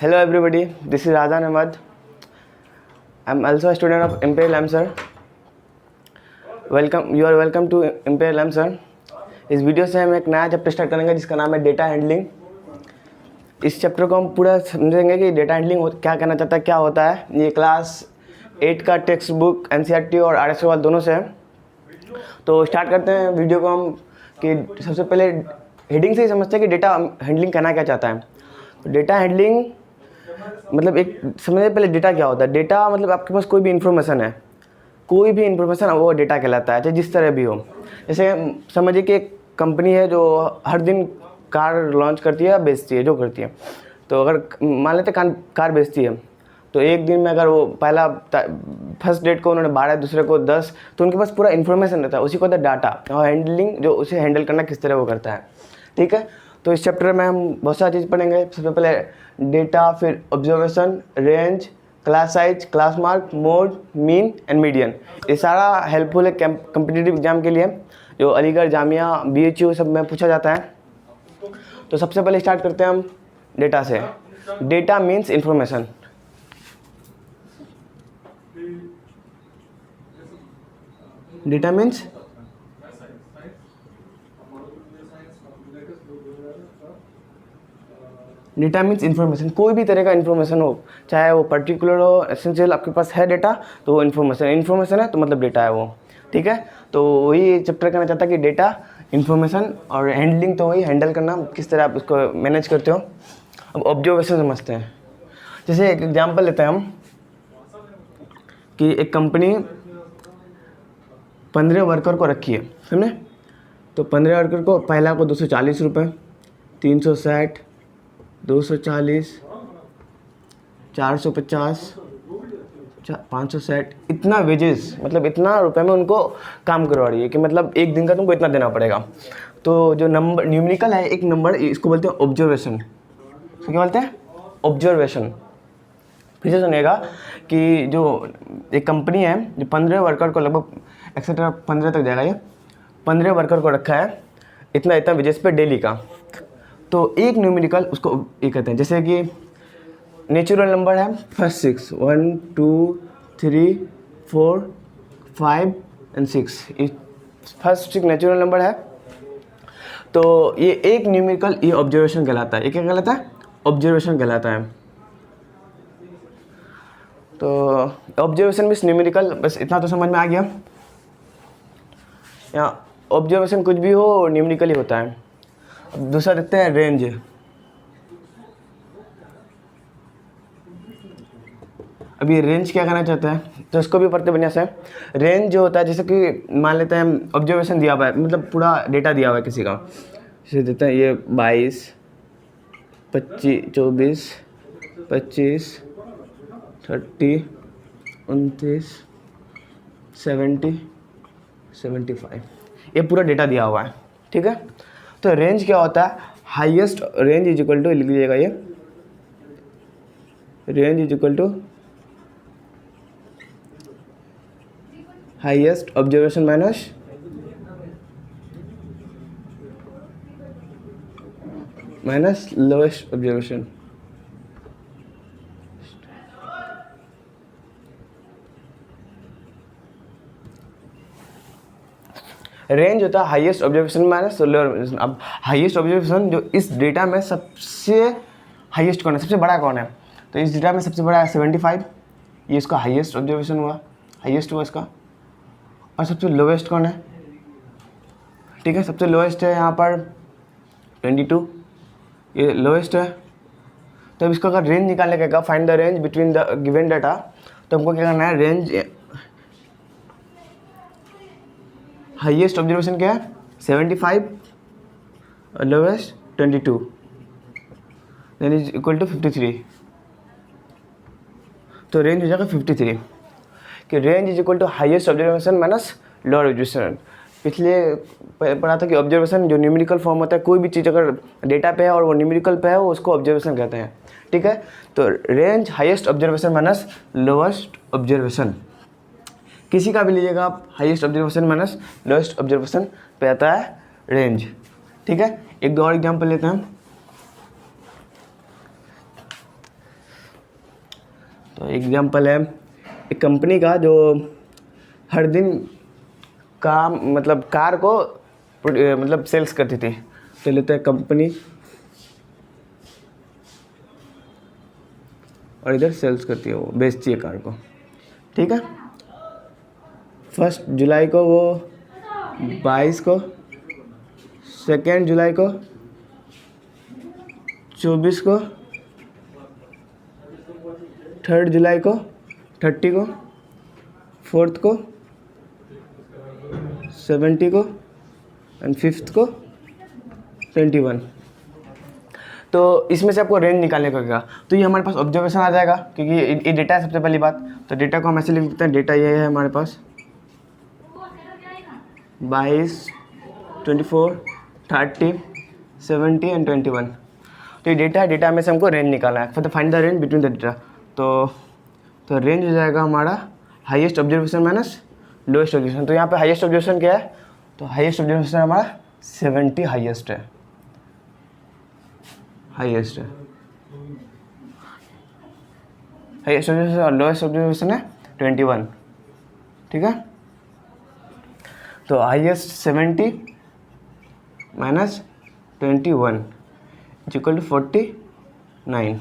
Hello everybody, this is Razan Ahmad. I'm also a student of Imperial M sir. You are welcome to Imperial M sir. इस video से हम एक नया chapter start करेंगे जिसका नाम है डेटा हैंडलिंग। इस चैप्टर को हम पूरा समझेंगे कि डेटा हैंडलिंग क्या कहना चाहता है, क्या होता है। ये क्लास 8 का टेक्स्ट बुक NCERT और RS वाल दोनों से है। तो स्टार्ट करते हैं वीडियो को हम कि सबसे पहले हेडिंग से ही समझते हैं कि डेटा हैंडलिंग कहना क्या चाहता है। तो डेटा हैंडलिंग मतलब एक समझिए पहले डेटा क्या होता है। डेटा मतलब आपके पास कोई भी इन्फॉर्मेशन है, कोई भी इन्फॉर्मेशन वो डेटा कहलाता है, चाहे जिस तरह भी हो। जैसे समझिए कि एक कंपनी है जो हर दिन कार लॉन्च करती है या बेचती है, जो करती है। तो अगर मान लेते कार बेचती है, तो एक दिन में अगर वो पहला फर्स्ट डेट को उन्होंने 12, दूसरे को 10, तो उनके पास पूरा इन्फॉर्मेशन रहता है। उसी को होता है डाटा और हैंडलिंग, जो उसे हैंडल करना किस तरह वो करता है। ठीक है, तो इस चैप्टर में हम बहुत सारी चीज़ पढ़ेंगे। सबसे पहले डेटा, फिर observation, range, class size, class mark, mode, mean and median. ये सारा हेल्पफुल है कम्पिटिटिव एग्जाम के लिए, जो अलीगढ़, जामिया, BHU सब में पूछा जाता है। तो सबसे पहले स्टार्ट करते हैं हम डेटा से। Data means information. Data means information. कोई भी तरह का इन्फॉर्मेशन हो, चाहे वो पर्टिकुलर हो, एसेंशियल, आपके पास है डेटा तो वो इन्फॉर्मेशन है, तो मतलब डेटा है वो। ठीक है, तो वही चैप्टर कहना चाहता है कि डेटा, इन्फॉर्मेशन और हैंडलिंग, तो वही हैंडल करना, किस तरह आप उसको मैनेज करते हो। अब ऑब्जर्वेशन समझते हैं। जैसे एक एग्जांपल लेते हैं हम कि एक कंपनी 15 वर्कर को रखी है, समझे। तो 15 वर्कर को, पहला को 240 रुपये, 360, 240, 450, 560, इतना वेजेस, मतलब इतना रुपए में उनको काम करवा रही है कि मतलब एक दिन का तुमको इतना देना पड़ेगा। तो जो नंबर न्यूमेरिकल है, एक नंबर, इसको बोलते हैं ऑब्जर्वेशन। इसको क्या बोलते हैं? ऑब्जर्वेशन। फिर से सुनिएगा कि जो एक कंपनी है जो 15 वर्कर को, लगभग एक्सेट्रा 15 तक जाएगा, ये 15 वर्कर को रखा है इतना इतना वेजेस पे डेली का। तो एक न्यूमेरिकल उसको ये कहते हैं। जैसे कि नेचुरल नंबर है फर्स्ट 6, 1 2 3 4 5 एंड 6, ये फर्स्ट 6 नेचुरल नंबर है। तो ये एक न्यूमेरिकल, ये ऑब्जर्वेशन कहलाता है। ये क्या कहलाता है? ऑब्जर्वेशन कहलाता है। तो ऑब्जर्वेशन मीन्स न्यूमेरिकल, बस इतना तो समझ में आ गया। यहाँ ऑब्जर्वेशन कुछ भी हो, न्यूमेरिकल ही होता है। अब दूसरा देखते हैं रेंज। अब ये रेंज क्या कहना चाहता है, तो इसको भी पढ़ते बढ़िया से। रेंज जो होता है, जैसे कि मान लेते हैं ऑब्जर्वेशन दिया हुआ है, मतलब पूरा डेटा दिया हुआ है किसी का। जैसे देते हैं ये 22, 25, 24, 25, 30, 29, 70, 75, ये पूरा डेटा दिया हुआ है। ठीक है, तो रेंज क्या होता है? Highest range is equal to, लिख लीजिएगा ये, range is equal to highest observation minus lowest observation. Range होता है highest observation minus lower observation. अब हाईएस्ट ऑब्जर्वेशन जो इस डेटा में सबसे हाईएस्ट कौन है, सबसे बड़ा कौन है? तो इस डेटा में सबसे बड़ा है 75, ये इसका हाईएस्ट ऑब्जर्वेशन हुआ, हाईएस्ट हुआ इसका। और सबसे लोवेस्ट कौन है? ठीक है, सबसे लोवेस्ट है यहाँ पर 22, ये लोवेस्ट है। तो अब इसका अगर रेंज निकालने का, find the range between the given data, तो हमको क्या करना है? रेंज हाईएस्ट ऑब्जर्वेशन क्या है? 75 और lowest 22, then is equal to 53। तो रेंज हो जाएगा 53 कि range is equal to highest observation minus lower observation. पिछले पढ़ा था कि ऑब्जर्वेशन जो न्यूमेरिकल फॉर्म होता है, कोई भी चीज़ अगर डेटा पे है और वो न्यूमेरिकल पे है, वो उसको ऑब्जर्वेशन कहते हैं। ठीक है, तो range highest observation minus lowest observation, किसी का भी लीजिएगा आप, highest observation minus lowest observation पे आता है रेंज। ठीक है, एक दो और एग्जाम्पल लेते हैं। तो एग्जांपल है एक कंपनी का जो हर दिन काम मतलब कार को मतलब सेल्स करती थी। तो लेते हैं कंपनी और इधर सेल्स करती है, वो बेचती है कार को, ठीक है। 1 जुलाई को वो 22 को, 2 जुलाई को 24 को, 3 जुलाई को 30 को, 4 को 70 को एंड 5 को 21। तो इसमें से आपको रेंज निकालने को होगा। तो ये हमारे पास ऑब्जर्वेशन आ जाएगा, क्योंकि ये डेटा है सबसे पहली बात। तो डेटा को हम ऐसे लिख देते हैं, डेटा ये है हमारे पास 22, 24, 30, 70 एंड 21। तो ये डेटा है, डेटा में से हमको रेंज निकालना है। For the find the range between the data. तो रेंज हो जाएगा हमारा highest observation minus lowest observation. तो यहाँ पे हाईएस्ट ऑब्जर्वेशन क्या है? तो हाईएस्ट ऑब्जर्वेशन हमारा 70 हाईएस्ट है, हाईएस्ट है। हाईएस्ट ऑब्जर्वेशन और लोएस्ट ऑब्जर्वेशन है 21, ठीक है। तो हाईएस्ट 70 माइनस 21 इक्वल टू 49।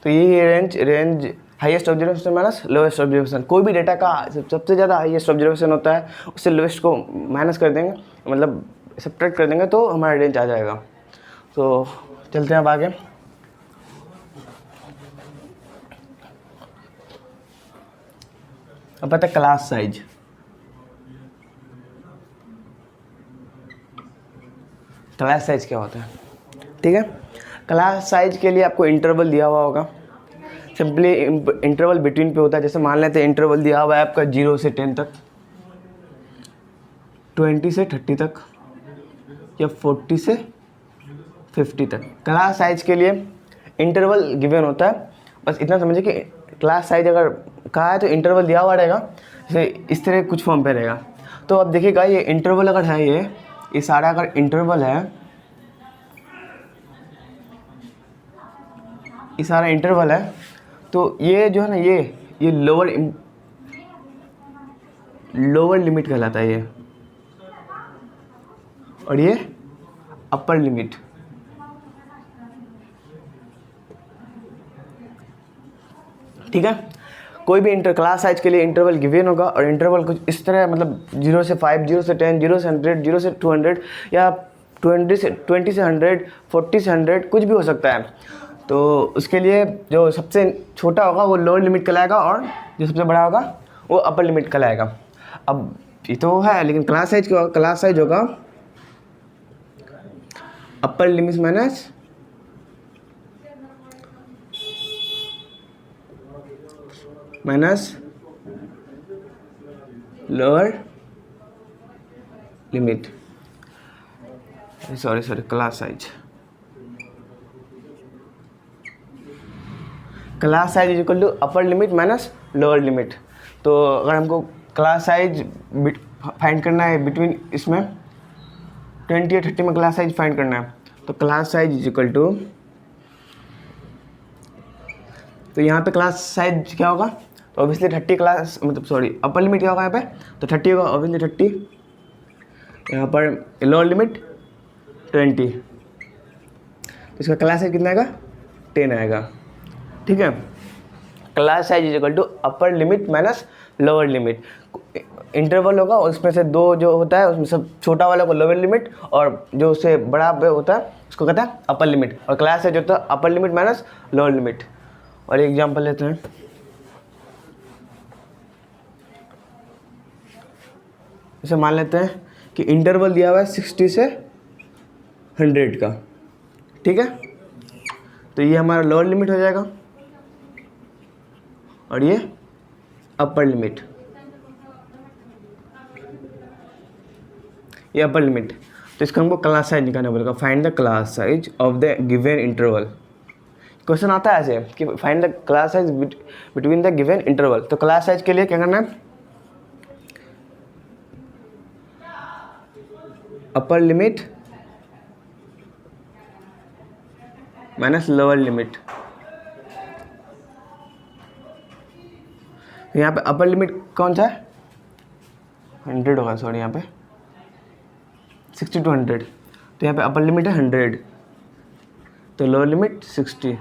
तो ये range highest observation minus lowest observation. कोई भी डेटा का सबसे ज़्यादा हाईएस्ट ऑब्जर्वेशन होता है, उससे लोएस्ट को माइनस कर देंगे, मतलब सब्ट्रैक्ट कर देंगे, तो हमारा रेंज आ जाएगा। तो चलते हैं अब आगे। अब पता है क्लास साइज। क्लास साइज क्या होता है, ठीक है। क्लास साइज के लिए आपको इंटरवल दिया हुआ होगा। सिंपली इंटरवल बिटवीन पे होता है। जैसे मान लेते हैं इंटरवल दिया हुआ है आपका 0 से 10 तक, 20 से 30 तक, या 40 से 50 तक। क्लास साइज के लिए इंटरवल गिवन होता है। बस इतना समझिए कि क्लास साइज अगर कहा है तो इंटरवल दिया हुआ रहेगा, जैसे इस तरह कुछ फॉर्म पे रहेगा। तो अब देखिएगा ये इंटरवल अगर है, ये सारा अगर इंटरवल है, ये सारा इंटरवल है, तो ये जो है ना, ये लोअर लिमिट कहलाता है ये, और ये अपर लिमिट। ठीक है। कोई भी क्लास साइज के लिए इंटरवल गिवन होगा, और इंटरवल कुछ इस तरह, मतलब 0 से 5, 0 से 10, 0 से 100, 0 से 200, या 20 से 100, 40 से 100, कुछ भी हो सकता है। तो उसके लिए जो सबसे छोटा होगा वो लोअर लिमिट कहलाएगा, और जो सबसे बड़ा होगा वो अपर लिमिट कहलाएगा। अब ये तो है, लेकिन क्लास साइज क्या होगा? क्लास साइज होगा upper limit minus lower limit, sorry class size. Class size is equal to upper limit minus lower limit. तो अगर हमको क्लास साइज फाइंड करना है बिटवीन इसमें 20 या 30 में क्लास साइज फाइंड करना है, तो class size is equal to, तो यहाँ पे क्लास साइज क्या होगा? तो ऑब्वियसली 30 क्लास, मतलब सॉरी अपर लिमिट क्या होगा यहाँ पे? तो 30 होगा ऑब्वियसली 30। यहाँ पर लोअर लिमिट 20, तो इसका क्लास साइज कितना आएगा? 10 आएगा, ठीक है। Class size is equal to upper limit minus lower limit. Interval होगा, उसमें से दो जो होता है उसमें सब छोटा वाला को लोअर लिमिट, और जो उससे बड़ा होता है उसको कहता है अपर लिमिट। और क्लास साइज होता है अपर लिमिट माइनस लोअर लिमिट। और एग्जांपल लेते हैं, जैसे मान लेते हैं कि इंटरवल दिया हुआ है 60 से 100 का, ठीक है। तो ये हमारा लोअर लिमिट हो जाएगा, और ये अपर लिमिट, ये अपर लिमिट। तो इसका हमको क्लास साइज निकालना पड़ेगा। Find the class size of the given interval. Question आता है ऐसे कि find the class size between the given interval. तो क्लास साइज के लिए क्या करना है? अपर लिमिट माइनस लोअर लिमिट। तो यहाँ पे अपर लिमिट कौन सा है, 100 होगा, सॉरी यहाँ पे 60 to 100, तो यहाँ पे अपर लिमिट है 100, तो लोअर लिमिट 60,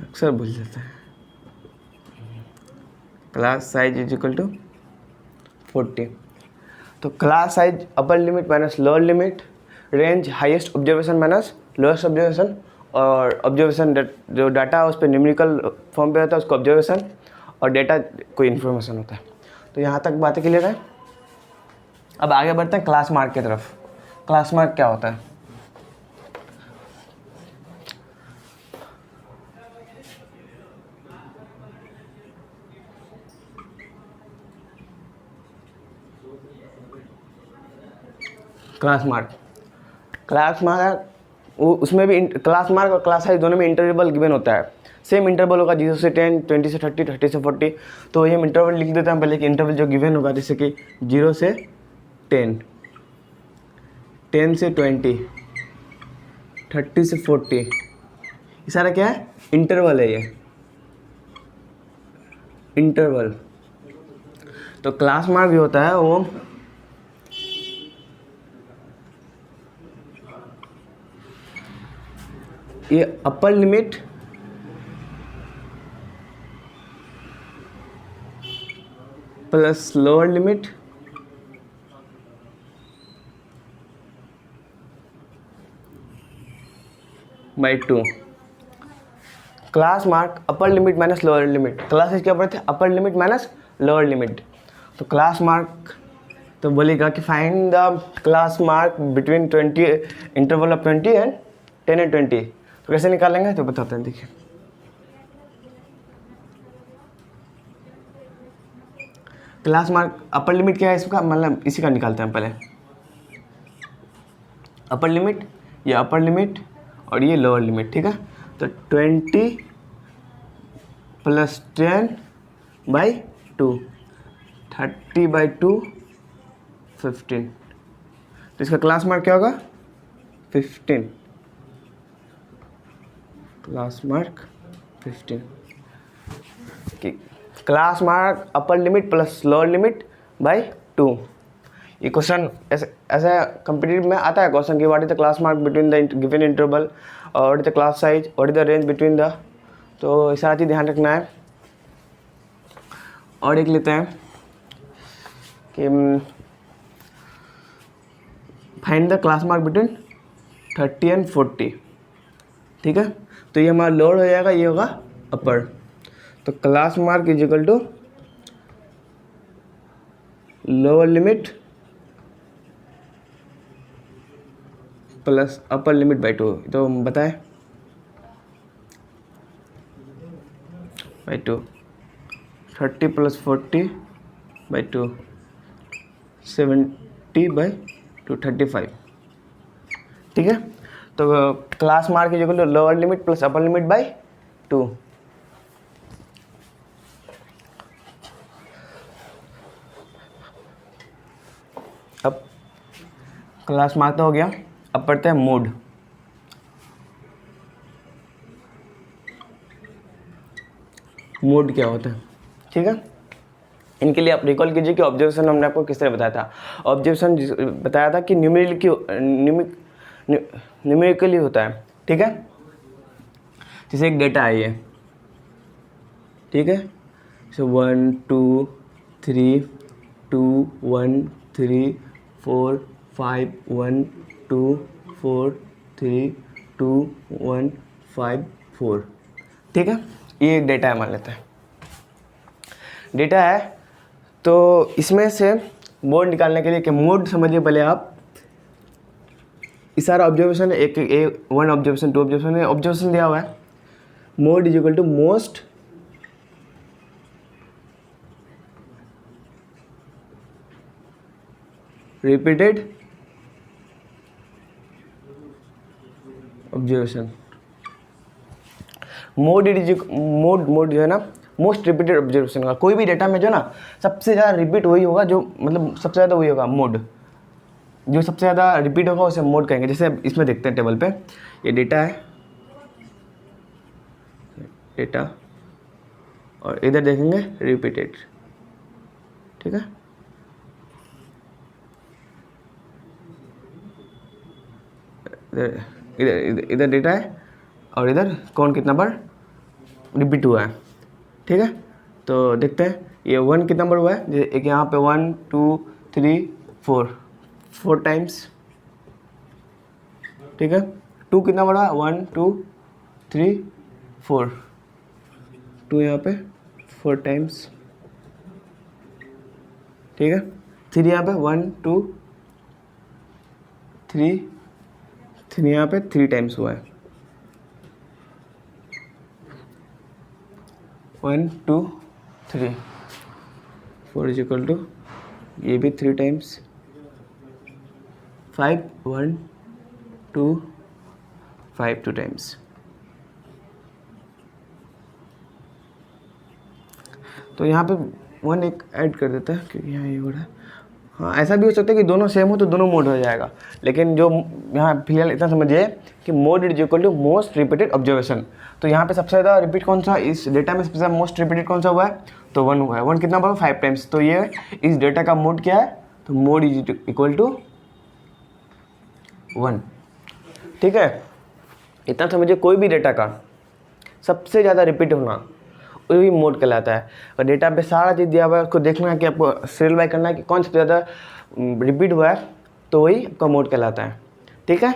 अक्सर भूल जाते हैं। Class size is equal to 40, तो class size upper limit minus lower limit, range highest observation minus lowest observation, और ऑब्जर्वेशन जो डाटा है उस पर न्यूमेरिकल फॉर्म पे होता है उसको ऑब्जर्वेशन, और डेटा कोई इन्फॉर्मेशन होता है। तो यहाँ तक बातें क्लियर है। अब आगे बढ़ते हैं क्लास मार्क की तरफ। क्लास मार्क क्या होता है? क्लास मार्क वो उसमें भी क्लास मार्क और क्लास साइज दोनों में इंटरवल गिवन होता है। सेम इंटरवल होगा 0 से 10, 20 से 30, 30 से 40। तो ये इंटरवल लिख देते हैं पहले कि इंटरवल जो गिवन होगा, जैसे कि 0 से 10, 10 से 20, 30 से 40, ये सारा क्या है, इंटरवल है, ये इंटरवल। तो क्लास मार्क भी होता है वो ये अपर limit plus lower limit by 2। Class mark upper limit minus lower limit, classes क्या पढ़ते हैं, अपर लिमिट माइनस लोअर लिमिट। तो क्लास मार्क तो बोलेगा कि find the class mark between 20 interval of 20 and 10 and 20। तो कैसे निकालेंगे तो बताते हैं, देखिए। क्लास मार्क अपर लिमिट क्या है इसका, मतलब इसी का निकालते हैं पहले। अपर लिमिट, ये अपर लिमिट और ये लोअर लिमिट, ठीक है। तो 20 प्लस 10 बाई 2, 30 बाई 2, 15। तो इसका क्लास मार्क क्या होगा, 15। Class mark 15। Class mark upper limit plus lower limit by 2। ये क्वेश्चन ऐसा कम्पिटिटिव में आता है क्वेश्चन कि what is the class mark between the given interval, और what is the class size, what is the range between the. तो ये सारा चीज़ ध्यान रखना है। और एक लेते हैं कि find the class mark between 30 and 40, ठीक है। तो ये हमारा लोअर हो जाएगा, ये होगा अपर। तो class mark is equal to lower limit plus upper limit by 2। तो बताएं, बाई 2, 30 प्लस 40 बाई 2, 70 बाई 2, 35, ठीक है। तो class mark is equal to lower limit plus upper limit by 2। अब क्लास मार्क तो हो गया, अब पढ़ते हैं मोड। मोड क्या होता है, ठीक है। इनके लिए आप रिकॉल कीजिए कि ऑब्जर्वेशन हमने आपको किस तरह बताया था। ऑब्जर्वेशन बताया था कि न्यूमेरिकली होता है, ठीक है। जैसे एक डेटा है ये, ठीक है। सो 1 2 3 2 1 3 4 5 1 2 4 3 2 1 5 4, ठीक है। ये एक डेटा है, मान लेते हैं डेटा है। तो इसमें से मोड निकालने के लिए कि मोड समझिए पहले आप, इस सारा ऑब्जर्वेशन है, एक 1 ऑब्जर्वेशन 2 ऑब्जर्वेशन है, ऑब्जर्वेशन दिया हुआ है। Mode is equal to most repeated observation. Mode जो है ना, मोस्ट रिपीटेड ऑब्जर्वेशन का। कोई भी डेटा में जो ना सबसे ज़्यादा रिपीट वही होगा, जो मतलब सबसे ज़्यादा वही होगा मोड, जो सबसे ज़्यादा रिपीट होगा उसे मोड कहेंगे। जैसे इसमें देखते हैं टेबल पे, ये डेटा है, डेटा और इधर देखेंगे रिपीटेड, ठीक है। इधर डेटा है और इधर कौन कितना बार रिपीट हुआ है, ठीक है। तो देखते हैं ये 1 कितना बार हुआ है, एक यहाँ पे 1 2 3 4 टाइम्स, ठीक है। 2 कितना बार हुआ, 1 2 3 4, 2 यहाँ पे 4 टाइम्स, ठीक है। 3 यहाँ पे 1 2 3 यहाँ पे 3 टाइम्स हुआ है, 1 2 3, 4 इज इक्वल टू ये भी 3 टाइम्स, 5 1 2 5 2 टाइम्स। तो यहाँ पे 1 एक ऐड कर देता है क्योंकि यहाँ ये हो रहा है। हाँ, ऐसा भी हो सकता है कि दोनों सेम हो तो दोनों मोड हो जाएगा, लेकिन जो यहाँ फिलहाल इतना समझिए कि mode is equal to most repeated observation. तो यहाँ पे सबसे ज़्यादा रिपीट कौन सा, इस डेटा में सबसे ज़्यादा मोस्ट रिपीटेड कौन सा हुआ है, तो 1 हुआ है। 1 कितना बार, 5 टाइम्स। तो ये इस डेटा का मोड क्या है, तो मोड इज इक्वल टू 1, ठीक है। इतना समझिए कोई भी डेटा का सबसे ज़्यादा रिपीट होना वही मोड कहलाता है। और डेटा पे सारा चीज़ दिया हुआ है, उसको देखना है कि आपको सीरियल बाय करना है कि कौन सबसे ज़्यादा रिपीट हुआ है, तो वही आपका मोड कहलाता है, ठीक है।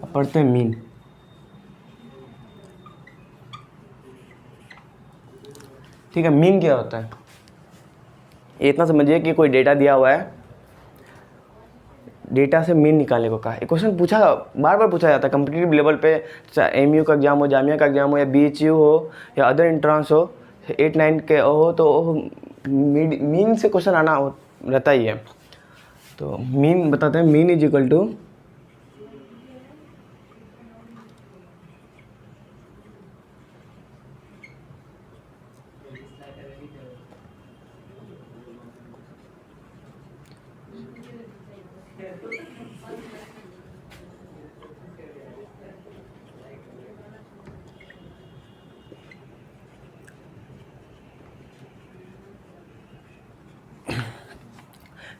अब पढ़ते हैं मीन। ठीक है, मीन क्या होता है, ये इतना समझिए कि कोई डेटा दिया हुआ है, डेटा से मीन निकालने को कहा। एक क्वेश्चन पूछा, बार बार पूछा जाता है कम्पिटिटिव लेवल पे, चाहे एमयू का एग्जाम हो, जामिया का एग्जाम हो, या बीएचयू हो, या अदर एंट्रांस हो, 8-9 के हो, तो मीन से क्वेश्चन आना रहता ही है। तो मीन बताते हैं, mean is equal to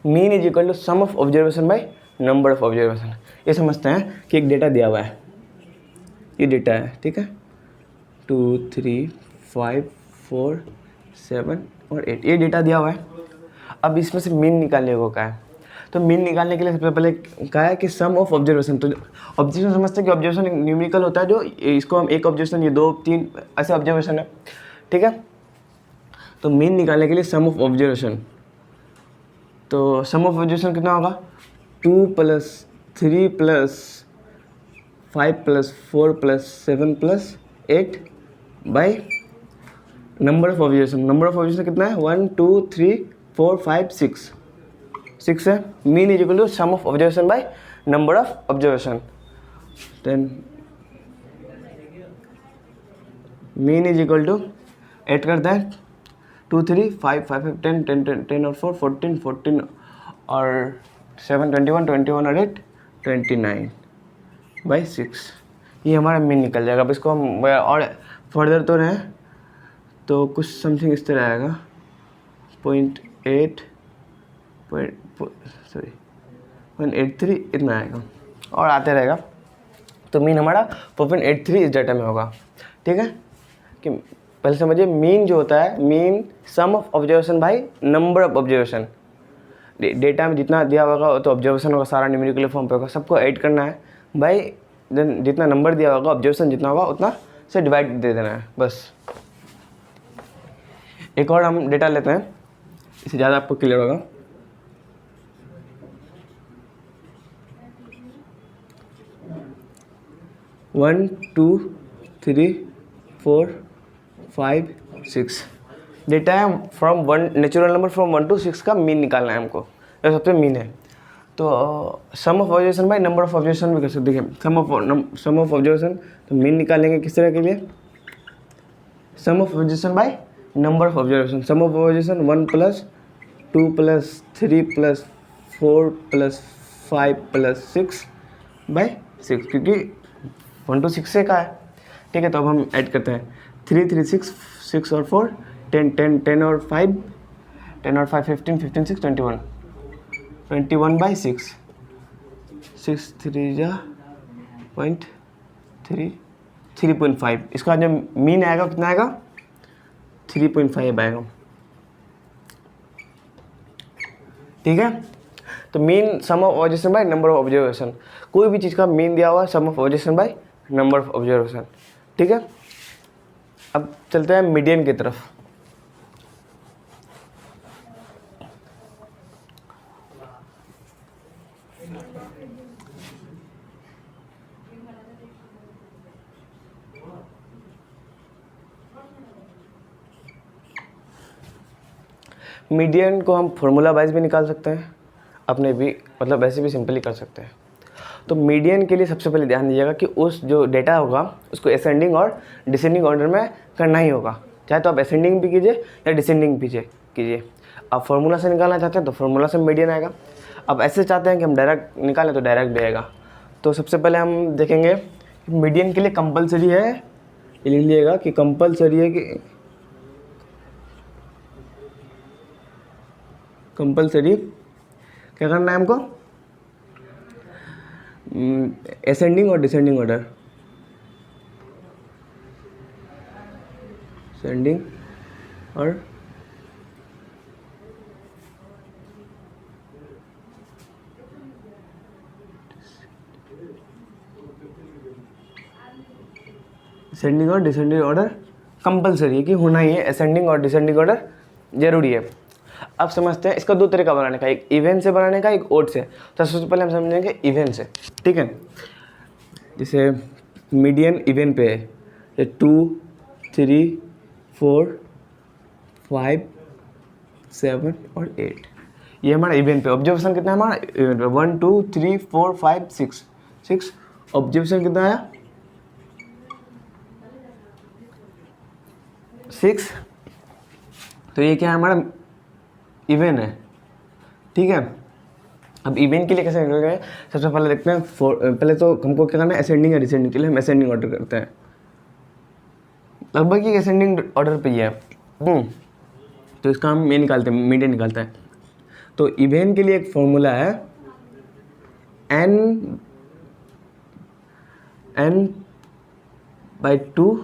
mean is equal to sum of observation by number of observation. ये समझते हैं कि एक डेटा दिया हुआ है, ये डेटा है, ठीक है, 2 3 5 4 7 और 8, ये डेटा दिया हुआ है। अब इसमें से मीन निकालने को कहा है। तो मीन निकालने के लिए सबसे पहले कहा है कि सम ऑफ ऑब्जर्वेशन। तो ऑब्जर्वेशन समझते हैं कि ऑब्जर्वेशन न्यूमेरिकल होता है, जो इसको हम एक ऑब्जर्वेशन, ये 2 3 ऐसे ऑब्जर्वेशन है, ठीक है। तो मीन निकालने के लिए सम ऑफ ऑब्जर्वेशन, तो सम ऑफ ऑब्जर्वेशन कितना होगा, 2 + 3 + 5 + 4 + 7 + 8 by number of observation. Number of observation कितना है, 1 2 3 4 5 6 है। Mean is equal to sum of observation by number of observation. Then mean is equal to, add करते हैं, 2 3 5 5 5 10 10 10 10 और 4 14 14 और 7 21 21 और 8 29 बाई 6, ये हमारा मीन निकल जाएगा। अब इसको हम और फर्दर तो रहें तो कुछ समथिंग इस तरह आएगा, 0.8 183 इतना आएगा और आते रहेगा। तो मीन हमारा 4.83 इस डाटा में होगा, ठीक है। कि पहले समझिए मीन जो होता है, mean sum of observation by number of observation. Data में जितना दिया होगा तो ऑब्जर्वेशन होगा, सारा न्यूमेरिकल फॉर्म पे होगा, सबको ऐड करना है बाई जितना नंबर दिया होगा, ऑब्जर्वेशन जितना होगा उतना से डिवाइड दे देना है, बस। एक और हम डेटा लेते हैं, इससे ज़्यादा आपको क्लियर होगा। वन 2 3 4 5 6 डेटा है from 1 natural number from 1 to 6 का मीन निकालना है हमको, ये सबसे मीन है। तो sum of observation by number of observation भी कर सकते हैं। सम ऑफ ऑब्जर्वेशन, तो मीन निकालेंगे किस तरह के लिए, sum of observation by number of observation. Sum of observation 1 + 2 + 3 + 4 + 5 + 6/6, क्योंकि 1 to 6 से का है। ठीक है, तो अब हम ऐड करते हैं 3 3 6 6 और 4 10 10 10 और 5 10 और 5 15 15 6 21 21/6 6 3 जा 3.5। इसका जो मीन आएगा कितना आएगा 3.5 आएगा। ठीक है, तो mean sum of observation by number of observation, कोई भी चीज़ का मीन दिया हुआ है sum of observation by number of observation. ठीक है, अब चलते हैं मीडियन की तरफ। मीडियन को हम फॉर्मूला वाइज भी निकाल सकते हैं, अपने भी मतलब ऐसे भी सिंपली कर सकते हैं। तो मीडियन के लिए सबसे पहले ध्यान दीजिएगा कि उस जो डेटा होगा उसको असेंडिंग और डिसेंडिंग ऑर्डर में करना ही होगा, चाहे तो आप असेंडिंग भी कीजिए या डिसेंडिंग भी कीजिए। आप फार्मूला से निकालना चाहते हैं तो फार्मूला से मीडियन आएगा, अब ऐसे चाहते हैं कि हम डायरेक्ट निकालें तो डायरेक्ट भी आएगा। तो सबसे पहले हम देखेंगे मीडियन के लिए कंपलसरी है, ये लिख लीजिएगा कि कंपलसरी है कि कंपलसरी क्या करना है हमको, असेंडिंग और डिसेंडिंग ऑर्डर, असेंडिंग और असेंडिंग और डिसेंडिंग ऑर्डर कंपलसरी है कि होना ही है, असेंडिंग और डिसेंडिंग ऑर्डर जरूरी है। अब समझते हैं इसका दो तरीका बनाने का, एक इवन से बनाने का, एक ओड से। तो सबसे पहले हम समझेंगे इवन से। ठीक है, जैसे मीडियन इवन पे है 2 3 4 5 7 और 8, ये हमारा इवन पे। ऑब्जर्वेशन कितना है हमारा इवन पे 1 2 3 4 5 6 ऑब्जर्वेशन कितना आया 6। तो ये क्या है हमारा इवन है। ठीक है, अब इवन के लिए कैसे निकलेंगे, सबसे पहले देखते हैं पहले तो हमको क्या करना है, असेंडिंग या डिसेंडिंग के लिए हम असेंडिंग ऑर्डर करते हैं, लगभग ये असेंडिंग ऑर्डर पे ही है। तो इसका हम ये निकालते हैं, मीडियन निकालते हैं। तो इवन के लिए एक फॉर्मूला है n/2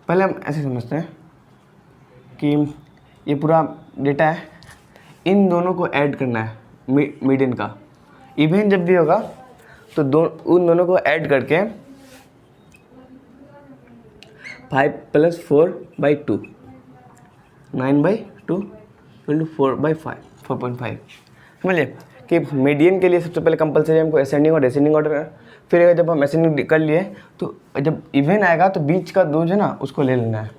पहले हम ऐसे समझते हैं कि ये पूरा डेटा है, इन दोनों को ऐड करना है मीडियन का। इवन जब भी होगा तो उन दोनों को ऐड करके 5 + 4/2 9/2 = 4/5 4.5। समझिए कि मीडियन के लिए सबसे पहले कंपलसरी हमको असेंडिंग और डिसेंडिंग ऑर्डर। फिर जब हम असेंडिंग कर लिए तो जब इवन आएगा तो बीच का दो जो ना उसको ले लेना है।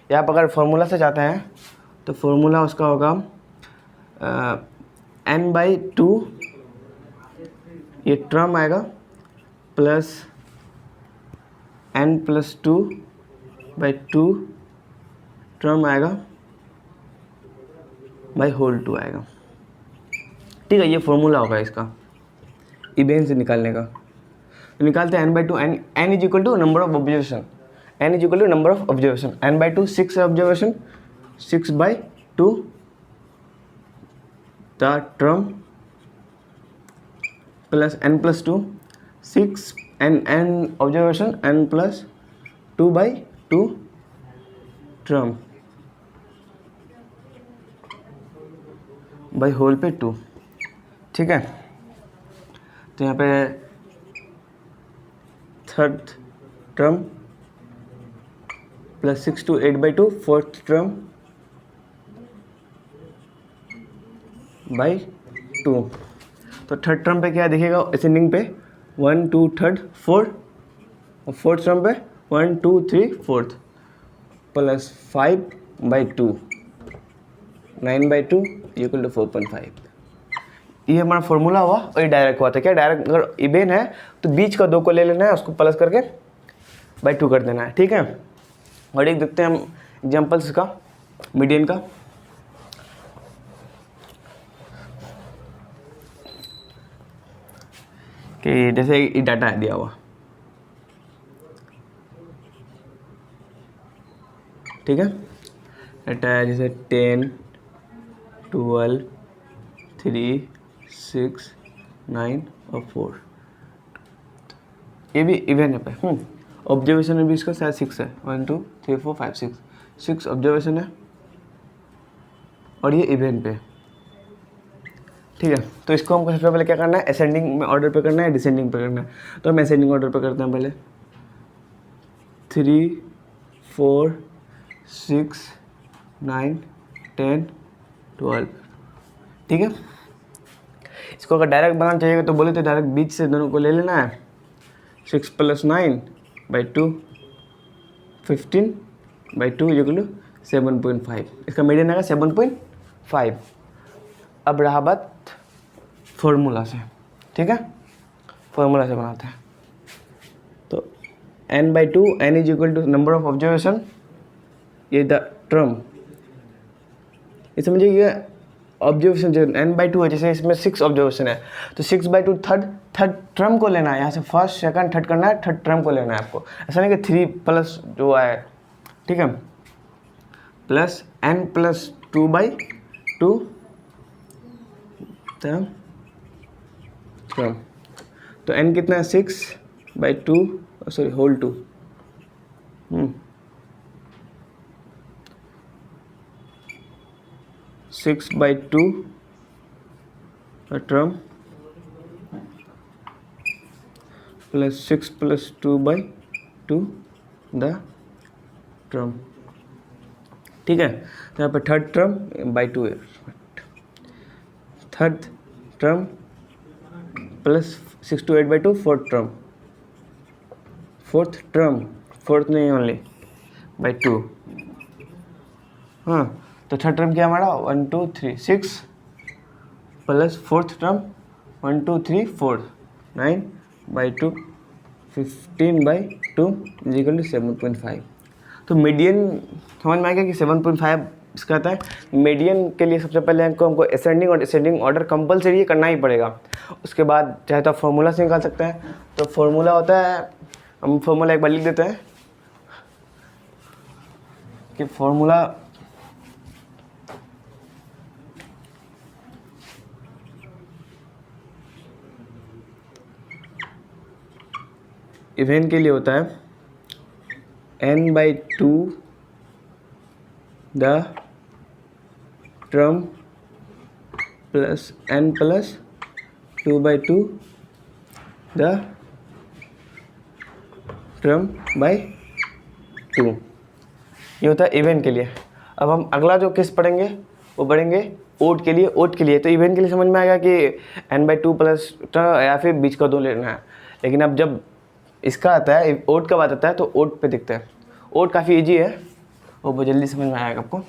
या आप अगर फार्मूला से चाहते हैं तो फार्मूला उसका होगा n/2, ये टर्म आएगा प्लस n + 2/2 टर्म आएगा /2 आएगा। ठीक है, ये फॉर्मूला होगा इसका इवन से निकालने का। तो निकालते हैं n/2, n = number of observation, n = number of observation, n/2 6 observation, 6/2 the term plus n + 2 6 n observation, n + 2/2 term /2। ठीक है, तो यहाँ पे third term plus 6 to 8/2 fourth term /2। तो थर्ड टर्म पे क्या दिखेगा असेंडिंग पे 1 2 3 4 और फोर्थ टर्म पे 1 2 3 4 प्लस 5/2 9/2 = 4.5। ये हमारा फॉर्मूला हुआ और ये डायरेक्ट हुआ था। क्या डायरेक्ट अगर इवन है तो बीच का 2 को ले लेना है, उसको प्लस करके /2 कर देना है। ठीक है, और एक देखते हैं हम एग्जाम्पल्स का। मीडियन का कि जैसे ये डाटा है दिया हुआ, ठीक है, डाटा है जैसे 10, 12, 3, 6, 9 और 4, ये भी इवेंट है पे। ऑब्जर्वेशन में भी इसका शायद 6 है, 1 2 3 4 5 6 ऑब्जर्वेशन है और ये इवेंट पे, ठीक है। तो इसको हमको सबसे पहले क्या करना है, असेंडिंग में ऑर्डर पे करना है, डिसेंडिंग पे करना है। तो हम असेंडिंग ऑर्डर पे करते हैं पहले 3 4 6 9 10 12, ठीक है। इसको अगर डायरेक्ट बनाना चाहिए तो बोले तो डायरेक्ट बीच से दोनों को ले लेना है, 6 + 9 / 2 15 / 2 = 7.5, इसका मीडियन आएगा 7.5। अब रहा बात फॉर्मूला से, ठीक है, फॉर्मूला से बनाते हैं। तो n/2, n = number of observation, ये द टर्म, ये समझिए ये ऑब्जर्वेशन जो n/2 है, जैसे इसमें 6 ऑब्जर्वेशन है तो 6/2 थर्ड टर्म को लेना है, यहाँ से फर्स्ट सेकंड थर्ड करना है, थर्ड टर्म को लेना है आपको, ऐसा नहीं कि 3 प्लस जो है, ठीक है, प्लस n + 2/2 टर्म। तो n कितना है, 6/2 sorry whole 2, 6/2 term plus 6 + 2/2 the term, ठीक है। तो यहाँ पे थर्ड टर्म /2 है, third term plus 6 to 8/2 fourth term, fourth नहीं ओनली /2, हाँ। तो थर्ड टर्म क्या हमारा 1 2 3 6 प्लस फोर्थ टर्म 1 2 3 4 9/2 15/2 = 7.5। तो मीडियन समझ में आ गया कि 7.5 इसका आता है। मीडियन के लिए सबसे पहले हमको असेंडिंग और डिसेंडिंग ऑर्डर कंपलसरी करना ही पड़ेगा। उसके बाद चाहे तो फॉर्मूला से निकाल सकते हैं। तो फॉर्मूला होता है, हम फॉर्मूला एक बार लिख देते हैं कि फॉर्मूला इवेंट के लिए होता है n/2 the term plus n + 2/2 the term /2, ये होता है इवेंट के लिए। अब हम अगला जो केस पढ़ेंगे वो पढ़ेंगे ओड के लिए। ओड के लिए तो इवेंट के लिए समझ में आएगा कि n/2 प्लस या फिर बीच का 2 लेना है। लेकिन अब जब इसका आता है, ओड का बात आता है, तो ओड पे दिखता है। ओड काफ़ी इजी है, वो बहुत जल्दी समझ में आएगा आपको।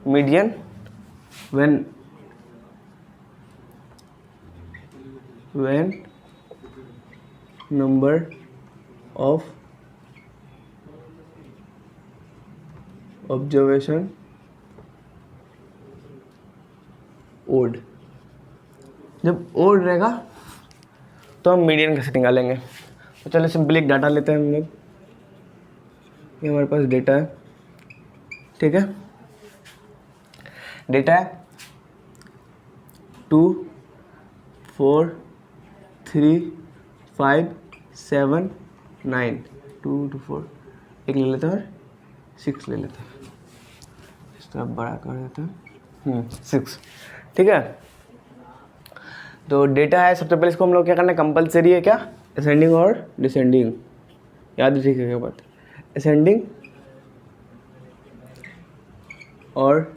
Median when number of observation odd, जब ओड रहेगा तो हम मीडियन कैसे निकालेंगे। तो चलिए सिंपली एक डाटा लेते हैं हम लोग। ये हमारे पास डेटा है, ठीक है। डेटा है 2 4 3 5 7 9, 2 2 4 एक ले लेते हैं, 6 ले लेते हैं, इस तरह बड़ा कर देते हैं 6, ठीक है। तो डेटा है, सबसे पहले इसको हम लोग क्या करना है, कंपलसरी है क्या, असेंडिंग और डिसेंडिंग, याद रखिएगा क्या बात, असेंडिंग और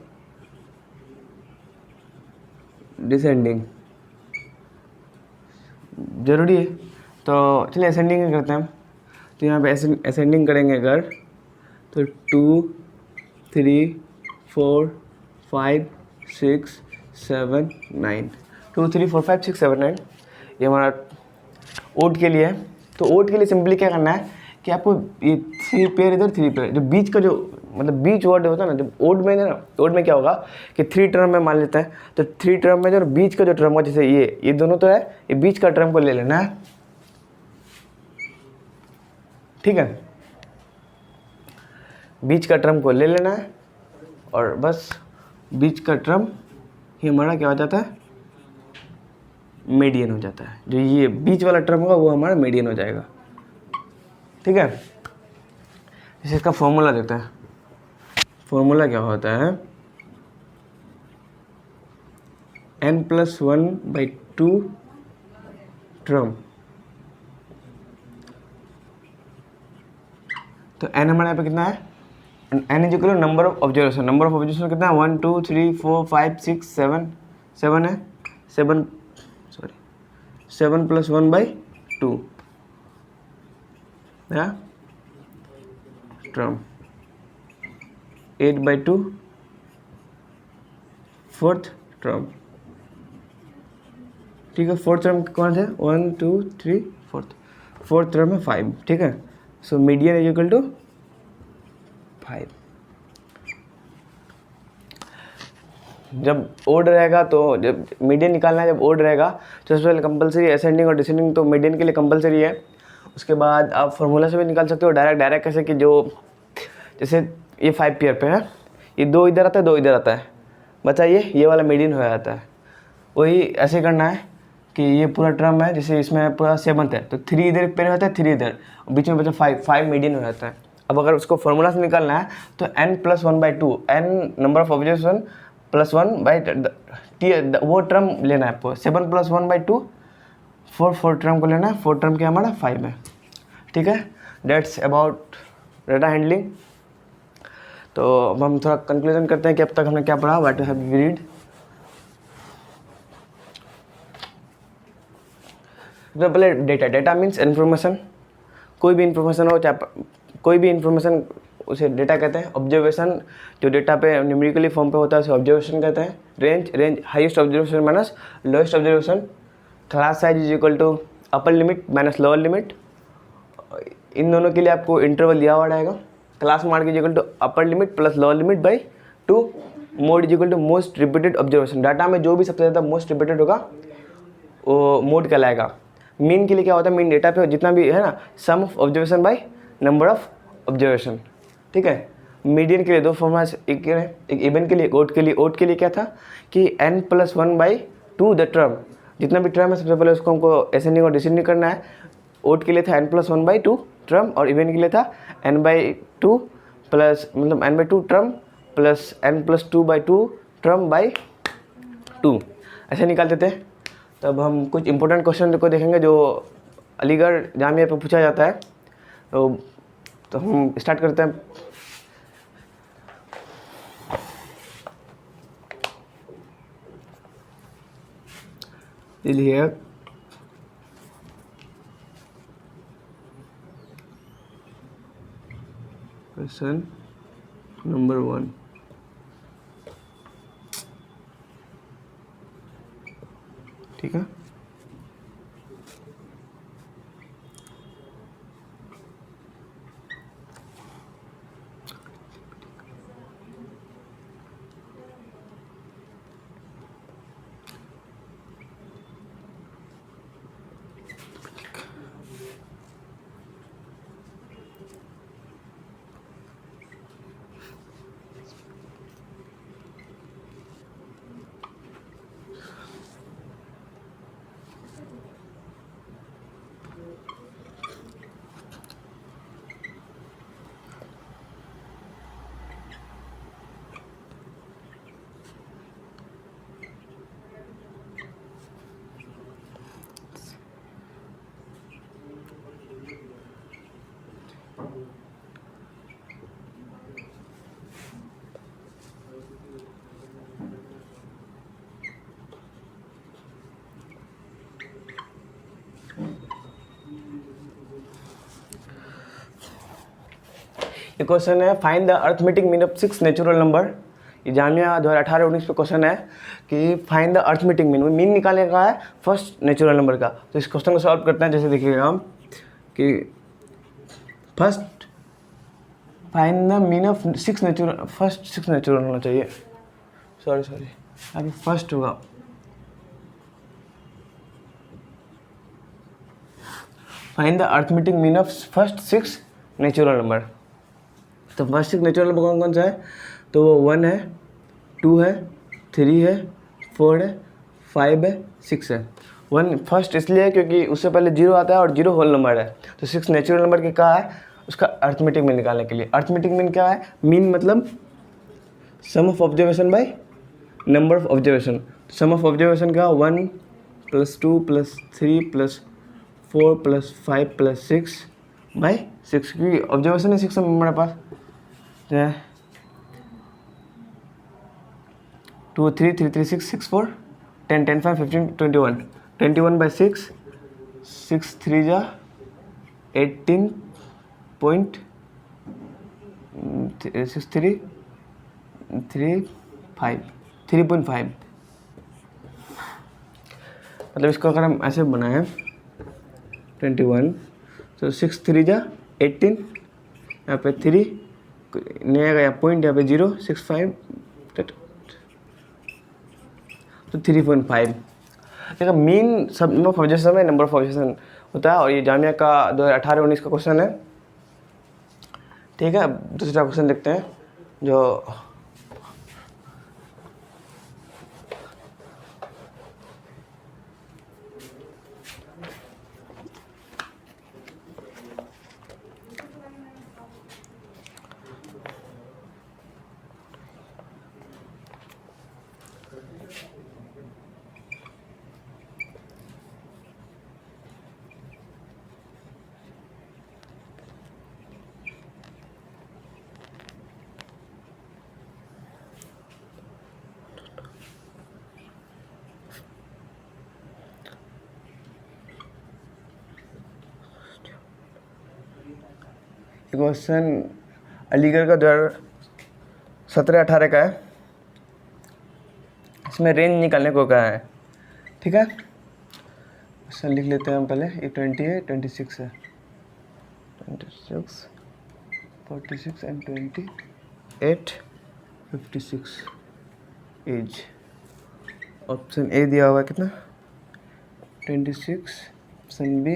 डिसेंडिंग जरूरी है। तो चलिए असेंडिंग करते हैं हम। तो यहाँ पे असेंडिंग करेंगे अगर, तो 2 3 4 5 6 7 9, 2 3 4 5 6 7 9, ये हमारा ओड के लिए है। तो ओड के लिए सिंपली क्या करना है, कि आपको ये 3 पेयर इधर 3 पेयर, जो बीच का जो मतलब बीच वर्ड होता है ना, जब ओड में ना, ओड में क्या होगा कि 3 टर्म में मान लेते हैं, तो 3 टर्म में जो बीच का जो टर्म होगा, जैसे ये दोनों तो है, ये बीच का टर्म को ले लेना है, ठीक है, बीच का टर्म को ले लेना है और बस बीच का टर्म ही हमारा क्या हो जाता है, मीडियन हो जाता है। जो ये बीच वाला टर्म होगा वो हमारा मीडियन हो जाएगा, ठीक है। इसे इसका फॉर्मूला देते हैं। फॉर्मूला क्या होता है, n+1/2 टर्म, तो n हमारे यहाँ पे कितना है, n is equal to number of observation. Number of observation कितना है, 1 2 3 4 5 6 7 7 है, 7 + 1/2 या टर्म, 8/2 फोर्थ टर्म, ठीक है। फोर्थ टर्म कौन है, 1 2 3 फोर्थ टर्म है 5, ठीक है। So median is equal to 5। जब ओड रहेगा तो जब मीडियन निकालना है, जब ओड रहेगा तो सबसे पहले कंपलसरी असेंडिंग और डिसेंडिंग तो मीडियन के लिए कंपलसरी है। उसके बाद आप फार्मूला से भी निकाल सकते हो डायरेक्ट कैसे कि जो जैसे ये 5 पेयर पे है, ये 2 इधर आता है 2 इधर आता है, बताइए ये वाला मीडियन हो जाता है। वही ऐसे करना है कि ये पूरा टर्म है, जैसे इसमें पूरा 7th है तो 3 इधर पेयर होता है 3 इधर, बीच में बचा 5 मीडियन हो जाता है। अब अगर उसको फार्मूला से निकालना है तो n+1/2, n number of observation +1/t वो टर्म लेना है आपको, 7 + 1/2 4 टर्म को लेना है, 4 टर्म क्या हमारा 5 है, ठीक है। That's about data handling. तो अब हम थोड़ा कंक्लूजन करते हैं कि अब तक हमने क्या पढ़ा, व्हाट हैव वी रीड। पहले डेटा मीन्स इन्फॉर्मेशन, कोई भी इन्फॉर्मेशन हो, चाहे कोई भी इन्फॉर्मेशन उसे डेटा कहते हैं। ऑब्जर्वेशन जो डेटा पे न्यूमेरिकली फॉर्म पे होता है उसे ऑब्जर्वेशन कहते हैं। Range highest observation minus lowest observation. Class size is equal to upper limit minus lower limit. इन दोनों के लिए आपको इंटरवल दिया हुआ रहेगा। Class mark is equal to upper limit plus lower limit by 2। Mode is equal to most repeated observation. Data में जो भी सबसे ज़्यादा मोस्ट रिपीटेड होगा वो मोड कहलाएगा। मीन के लिए क्या होता है, मीन डेटा पे जितना भी है ना, sum of observation by number of observation, ठीक है। मीडियन के लिए 2 फॉर्मूला, एक इवन के लिए, ओड के लिए क्या था कि n+1/2 द टर्म, जितना भी टर्म है सबसे पहले उसको हमको असेंडिंग और डिसेंडिंग करना है। ओड के लिए था n+1/2 टर्म और इवन के लिए था n/2 प्लस मतलब n/2 term plus n+2/2 term by 2, ऐसे निकालते थे। तब हम कुछ इंपॉर्टेंट क्वेश्चन को देखेंगे जो अलीगढ़ जामिया पे पूछा जाता है। तो हम स्टार्ट करते हैं। चलिए क्वेश्चन नंबर 1, ठीक है। ये क्वेश्चन है find the arithmetic mean of 6 natural number. ये जामिया 2018-19 पे क्वेश्चन है कि फाइंड द अर्थमेटिक मीन निकालने का है फर्स्ट नेचुरल नंबर का। तो इस क्वेश्चन को सॉल्व करते हैं। जैसे देखिएगा हम कि first find the mean of 6 natural, first 6 natural होना चाहिए, सॉरी अभी फर्स्ट होगा। Find the arithmetic mean of first 6 natural number. तो फर्स्ट 6 नेचुरल नंबर कौन कौन सा है? तो वो 1 है, 2 है, 3 है, 4 है, 5 है, 6 है। 1 फर्स्ट इसलिए है क्योंकि उससे पहले 0 आता है और 0 होल नंबर है। तो 6 नेचुरल नंबर के क्या है? उसका अर्थमेटिक मीन निकालने के लिए। अर्थमेटिक मीन क्या है? मीन मतलब sum of observation by number of observation. Sum of observation का 1 + 2 + 3 + 4 + 5 + 6 बाई 6, क्योंकि ऑब्जर्वेशन है 6 हमारे पास। 2 3 3 3 6 6 4 10 10 5 15 21 21 by 6 6 3 जा 18 point 6 3 3 5 3.5। मतलब इसको अगर हम ऐसे बनाएं 21, तो 6 3 जा 18, यहाँ पे 3 नहीं आएगा, यहाँ पॉइंट, यहाँ पे 0 6 5 तो 3.5। देखो मीन सब नंबर ऑफ ऑब्जर्वेशन में नंबर ऑफ ऑब्जर्वेशन होता है, और ये जामिया का 2018-19 का क्वेश्चन है। ठीक है, दूसरा क्वेश्चन देखते हैं जो क्वेश्चन अलीगढ़ का 2017-18 का है। इसमें रेंज निकालने को कहा है। ठीक है, क्वेश्चन लिख लेते हैं हम पहले। ये 20 है, 26 है, 26 46 एंड 28 56 एज। ऑप्शन ए दिया हुआ कितना? 26, option B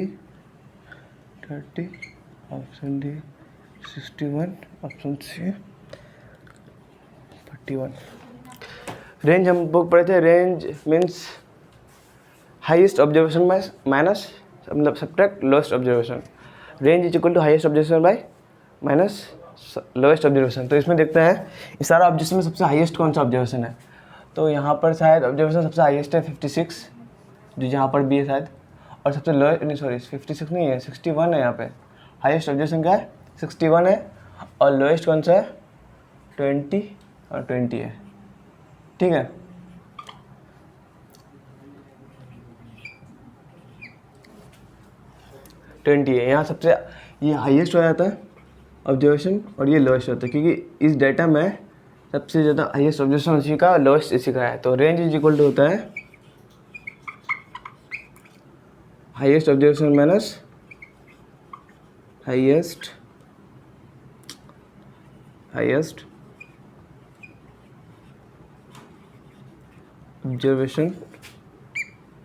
30, option D 61, option C 41। Range हम बुक पढ़े थे। Range means highest observation minus मतलब subtract lowest observation. Range is equal to highest observation by minus lowest observation. तो इसमें देखते हैं इस सारा ऑब्जर्वेशन में सबसे हाईएस्ट कौन सा ऑब्जर्वेशन है। तो यहाँ पर शायद ऑब्जर्वेशन सबसे हाईएस्ट है 56, जो यहाँ पर भी है शायद, और सबसे लोएस्ट नहीं, सॉरी 56 नहीं है, 61 है। यहाँ पे हाईएस्ट ऑब्जर्वेशन क्या है? 61 है, और लोएस्ट कौन सा है? 20 और 20 है। ठीक है, है यहाँ सबसे, ये हाईएस्ट हो जाता है ऑब्जर्वेशन और ये लोएस्ट होता है, क्योंकि इस डाटा में सबसे ज़्यादा हाईएस्ट ऑब्जर्वेशन इसी का, लोएस्ट इसी का है। तो रेंज इज इक्वल टू होता है highest observation minus highest observation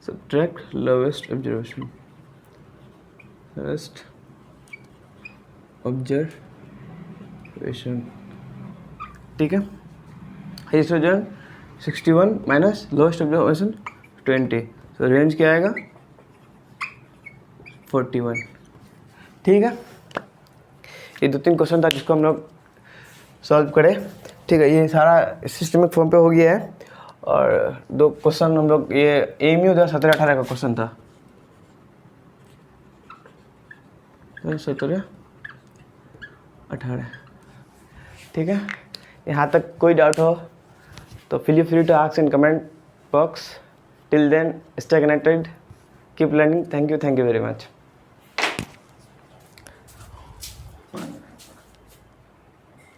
subtract lowest observation, lowest observation. ठीक है, highest observation 61 minus lowest observation 20, तो रेंज क्या आएगा? 41। ठीक है, ये 2-3 क्वेश्चन था जिसको हम लोग सॉल्व करें। ठीक है, ये सारा सिस्टमिक फॉर्म पे हो गया है, और 2 क्वेश्चन हम लोग, ये AMU 2017-18 का क्वेश्चन था, 17-18। ठीक है, यहाँ तक कोई डाउट हो तो feel free to ask in comment box. Till then, stay connected, keep learning. Thank you very much.